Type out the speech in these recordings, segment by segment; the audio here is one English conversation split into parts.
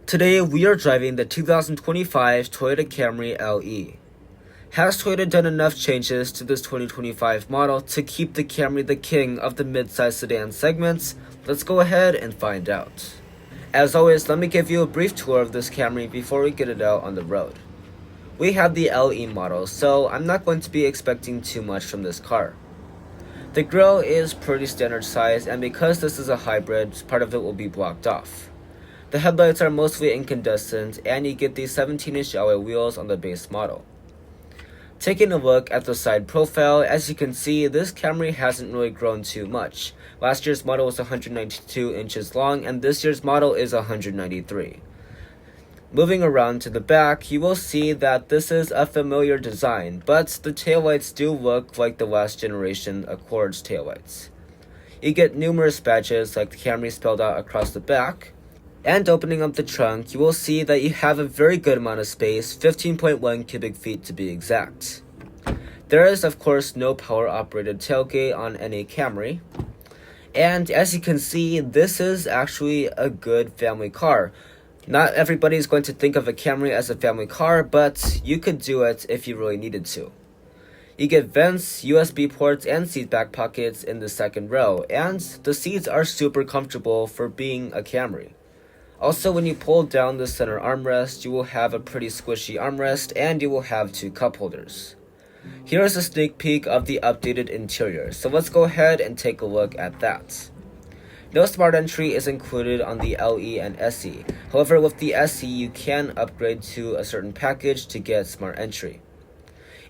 Today we are driving the 2025 Toyota Camry LE. Has Toyota done enough changes to this 2025 model to keep the Camry the king of the mid-size sedan segments? Let's go ahead and find out. As always, let me give you a brief tour of this Camry before we get it out on the road. We have the LE model, so I'm not going to be expecting too much from this car. The grille is pretty standard size, and because this is a hybrid, part of it will be blocked off. The headlights are mostly incandescent, and you get these 17-inch alloy wheels on the base model. Taking a look at the side profile, as you can see, this Camry hasn't really grown too much. Last year's model was 192 inches long, and this year's model is 193. Moving around to the back, you will see that this is a familiar design, but the taillights do look like the last generation Accord's taillights. You get numerous badges like the Camry spelled out across the back. And opening up the trunk, you will see that you have a very good amount of space, 15.1 cubic feet to be exact. There is, of course, no power-operated tailgate on any Camry. And as you can see, this is actually a good family car. Not everybody is going to think of a Camry as a family car, but you could do it if you really needed to. You get vents, USB ports, and seat back pockets in the second row, and the seats are super comfortable for being a Camry. Also, when you pull down the center armrest, you will have a pretty squishy armrest, and you will have two cup holders. Here is a sneak peek of the updated interior, so let's go ahead and take a look at that. No smart entry is included on the LE and SE. However, with the SE, you can upgrade to a certain package to get smart entry.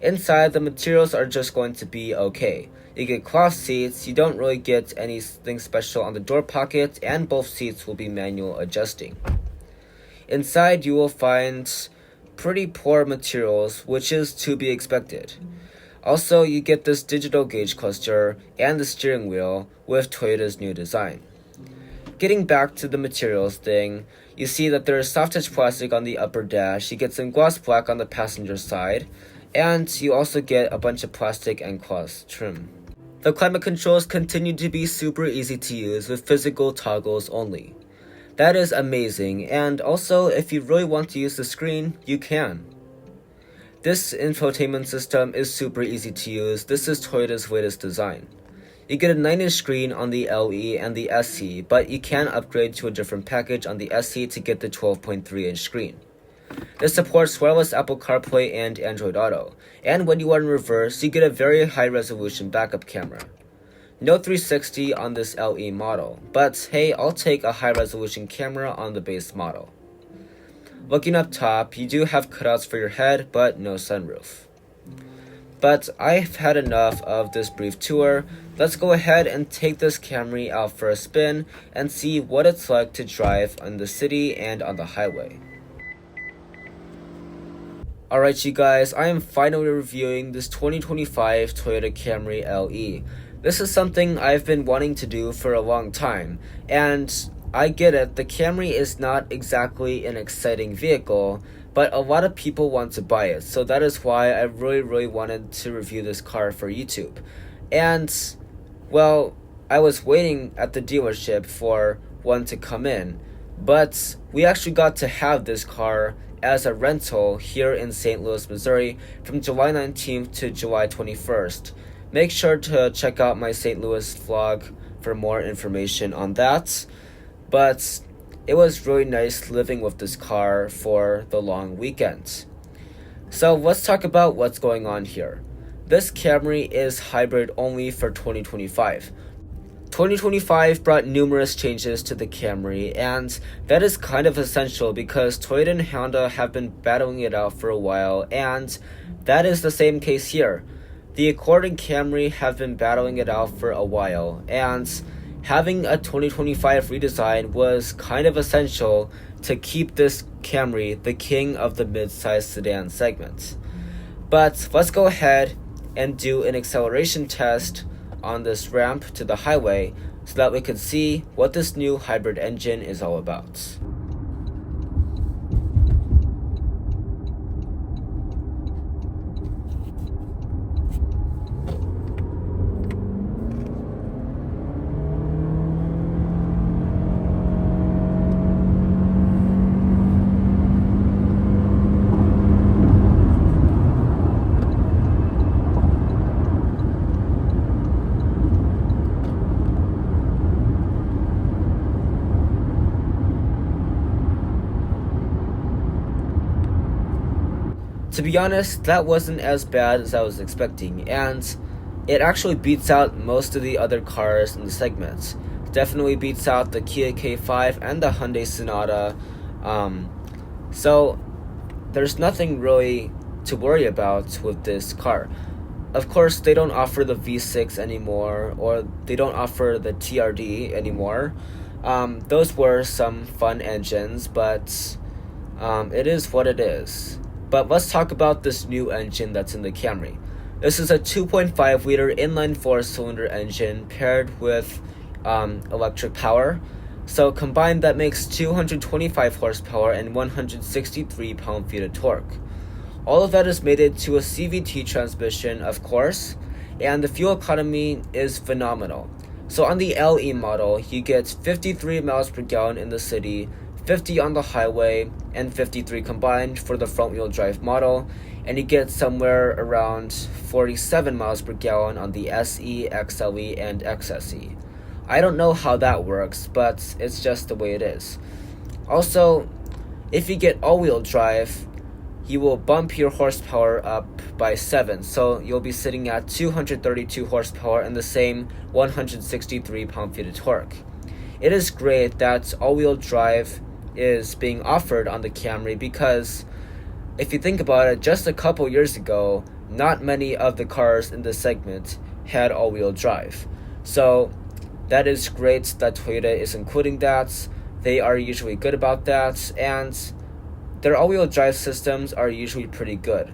Inside, the materials are just going to be okay. You get cloth seats, you don't really get anything special on the door pocket, and both seats will be manual adjusting. Inside, you will find pretty poor materials, which is to be expected. Also, you get this digital gauge cluster and the steering wheel with Toyota's new design. Getting back to the materials thing, you see that there is soft touch plastic on the upper dash, you get some gloss black on the passenger side, and you also get a bunch of plastic and cloth trim. The climate controls continue to be super easy to use with physical toggles only. That is amazing, and also if you really want to use the screen, you can. This infotainment system is super easy to use. This is Toyota's latest design. You get a 9-inch screen on the LE and the SE, but you can upgrade to a different package on the SE to get the 12.3-inch screen. This supports wireless Apple CarPlay and Android Auto, and when you are in reverse, you get a very high-resolution backup camera. No 360 on this LE model, but hey, I'll take a high-resolution camera on the base model. Looking up top, you do have cutouts for your head, but no sunroof. But I've had enough of this brief tour. Let's go ahead and take this Camry out for a spin and see what it's like to drive in the city and on the highway. Alright you guys, I am finally reviewing this 2025 Toyota Camry LE. This is something I've been wanting to do for a long time, and I get it, the Camry is not exactly an exciting vehicle, but a lot of people want to buy it, so that is why I really wanted to review this car for YouTube. And, well, I was waiting at the dealership for one to come in, but we actually got to have this car as a rental here in St. Louis, Missouri from July 19th to July 21st. Make sure to check out my St. Louis vlog for more information on that. But it was really nice living with this car for the long weekend. So let's talk about what's going on here. This Camry is hybrid only for 2025. 2025 brought numerous changes to the Camry, and that is kind of essential because Toyota and Honda have been battling it out for a while, and that is the same case here. The Accord and Camry have been battling it out for a while, and having a 2025 redesign was kind of essential to keep this Camry the king of the mid-size sedan segment. But let's go ahead and do an acceleration test on this ramp to the highway so that we can see what this new hybrid engine is all about. To be honest, that wasn't as bad as I was expecting, and it actually beats out most of the other cars in the segment. Definitely beats out the Kia K5 and the Hyundai Sonata. So there's nothing really to worry about with this car. Of course, they don't offer the V6 anymore, or they don't offer the TRD anymore. Those were some fun engines, but it is what it is. But let's talk about this new engine that's in the Camry. This is a 2.5 liter inline 4-cylinder engine paired with electric power. So combined, that makes 225 horsepower and 163 pound-feet of torque. All of that is mated to a CVT transmission, of course, and the fuel economy is phenomenal. So on the LE model, you get 53 miles per gallon in the city, 50 on the highway, and 53 combined for the front-wheel drive model, and you get somewhere around 47 miles per gallon on the SE, XLE, and XSE. I don't know how that works, but it's just the way it is. Also, if you get all-wheel drive, you will bump your horsepower up by 7, so you'll be sitting at 232 horsepower and the same 163 pound-feet of torque. It is great that all-wheel drive is being offered on the Camry because if you think about it, just a couple years ago, not many of the cars in this segment had all-wheel drive. So that is great that Toyota is including that. They are usually good about that, and their all-wheel drive systems are usually pretty good.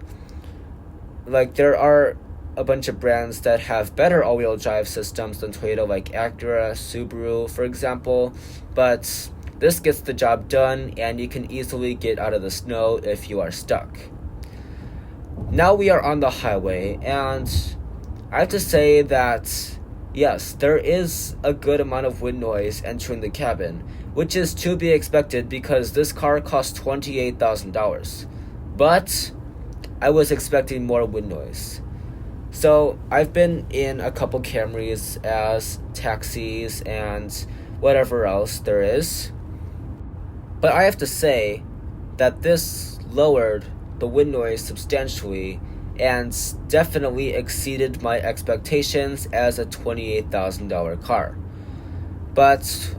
Like, there are a bunch of brands that have better all-wheel drive systems than Toyota, like Acura, Subaru, for example, but this gets the job done, and you can easily get out of the snow if you are stuck. Now we are on the highway, and I have to say that, yes, there is a good amount of wind noise entering the cabin, which is to be expected because this car costs $28,000. But I was expecting more wind noise. So I've been in a couple Camrys as taxis and whatever else there is. But I have to say that this lowered the wind noise substantially and definitely exceeded my expectations as a $28,000 car. But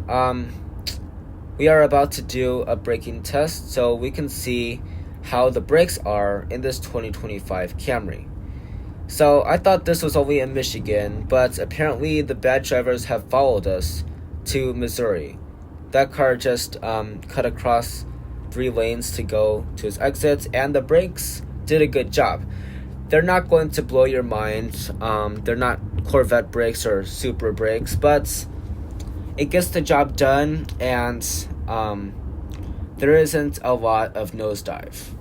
we are about to do a braking test so we can see how the brakes are in this 2025 Camry. So I thought this was only in Michigan, but apparently the bad drivers have followed us to Missouri. That car just cut across 3 lanes to go to its exits, and the brakes did a good job. They're not going to blow your mind. They're not Corvette brakes or super brakes, but it gets the job done, and there isn't a lot of nosedive.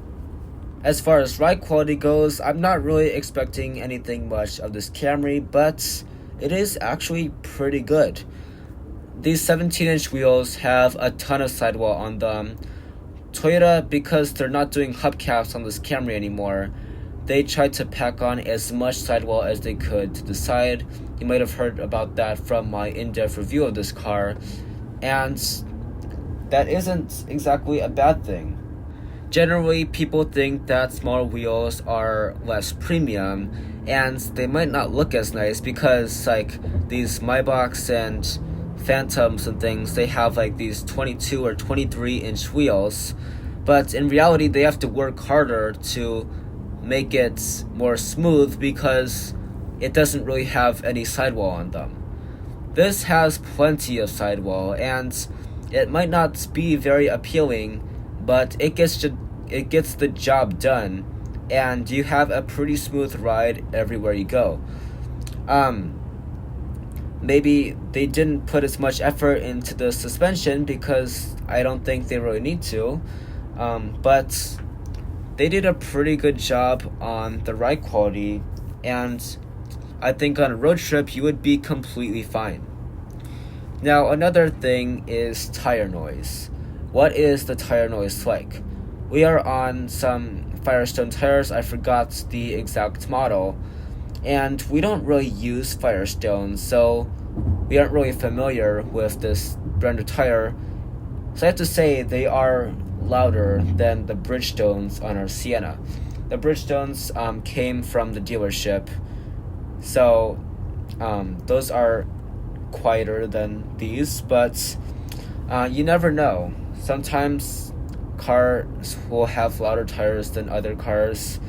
As far as ride quality goes, I'm not really expecting anything much of this Camry, but it is actually pretty good. These 17-inch wheels have a ton of sidewall on them. Toyota, because they're not doing hubcaps on this Camry anymore, they tried to pack on as much sidewall as they could to the side. You might have heard about that from my in-depth review of this car, and that isn't exactly a bad thing. Generally, people think that smaller wheels are less premium, and they might not look as nice because, like, these Maybachs and Phantoms and things, they have like these 22 or 23-inch wheels, but in reality, they have to work harder to make it more smooth because it doesn't really have any sidewall on them. This has plenty of sidewall, and it might not be very appealing, but it gets the job done, and you have a pretty smooth ride everywhere you go. Maybe they didn't put as much effort into the suspension because I don't think they really need to, but they did a pretty good job on the ride quality, and I think on a road trip you would be completely fine. Now, another thing is tire noise. What is the tire noise like? We are on some Firestone tires. I forgot the exact model, and we don't really use Firestone, so we aren't really familiar with this brand of tire. So I have to say they are louder than the Bridgestones on our Sienna. The Bridgestones came from the dealership, so those are quieter than these, but you never know. Sometimes cars will have louder tires than other cars.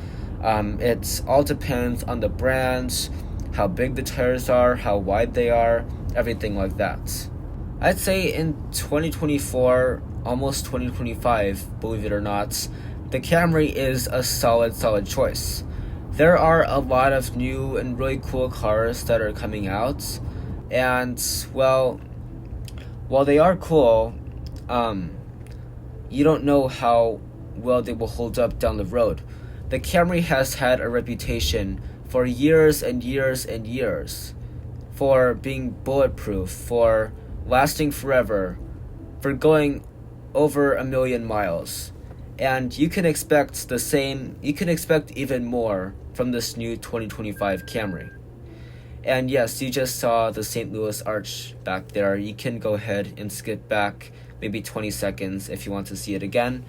It all depends on the brand, how big the tires are, how wide they are, everything like that. I'd say in 2024, almost 2025, believe it or not, the Camry is a solid choice. There are a lot of new and really cool cars that are coming out, and well, while they are cool, you don't know how well they will hold up down the road. The Camry has had a reputation for years and years and years for being bulletproof, for lasting forever, for going over 1 million miles. And you can expect the same, you can expect even more from this new 2025 Camry. And yes, you just saw the St. Louis Arch back there. You can go ahead and skip back maybe 20 seconds if you want to see it again.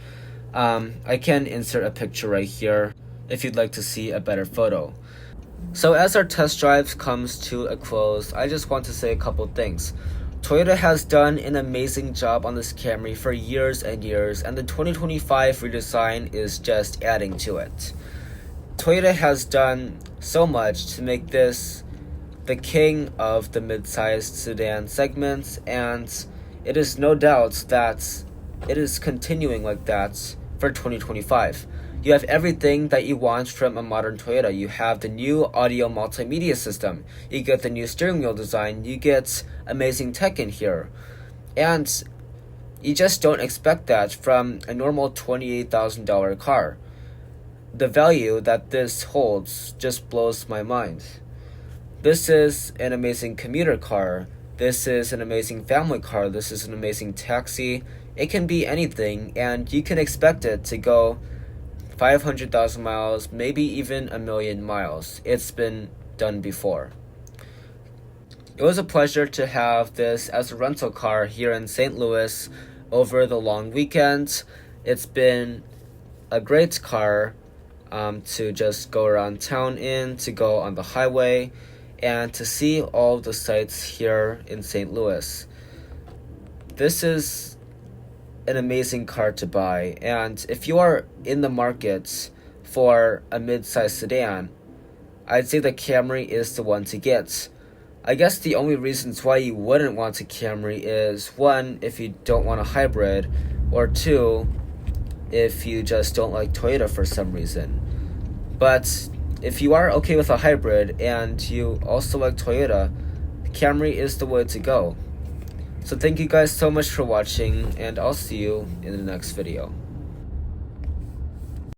I can insert a picture right here if you'd like to see a better photo. So as our test drive comes to a close, I just want to say a couple things. Toyota has done an amazing job on this Camry for years and years, and the 2025 redesign is just adding to it. Toyota has done so much to make this the king of the mid-sized sedan segments, and it is no doubt that it is continuing like that for 2025. You have everything that you want from a modern Toyota. You have the new audio multimedia system. You get the new steering wheel design. You get amazing tech in here. And you just don't expect that from a normal $28,000 car. The value that this holds just blows my mind. This is an amazing commuter car. This is an amazing family car. This is an amazing taxi. It can be anything, and you can expect it to go 500,000 miles, maybe even 1 million miles. It's been done before. It was a pleasure to have this as a rental car here in St. Louis over the long weekend. It's been a great car to just go around town in, to go on the highway, and to see all the sights here in St. Louis. This is an amazing car to buy, and if you are in the market for a mid-size sedan, I'd say the Camry is the one to get. I guess the only reasons why you wouldn't want a Camry is, one, if you don't want a hybrid, or two, if you just don't like Toyota for some reason. But if you are okay with a hybrid and you also like Toyota, Camry is the way to go. So thank you guys so much for watching, and I'll see you in the next video.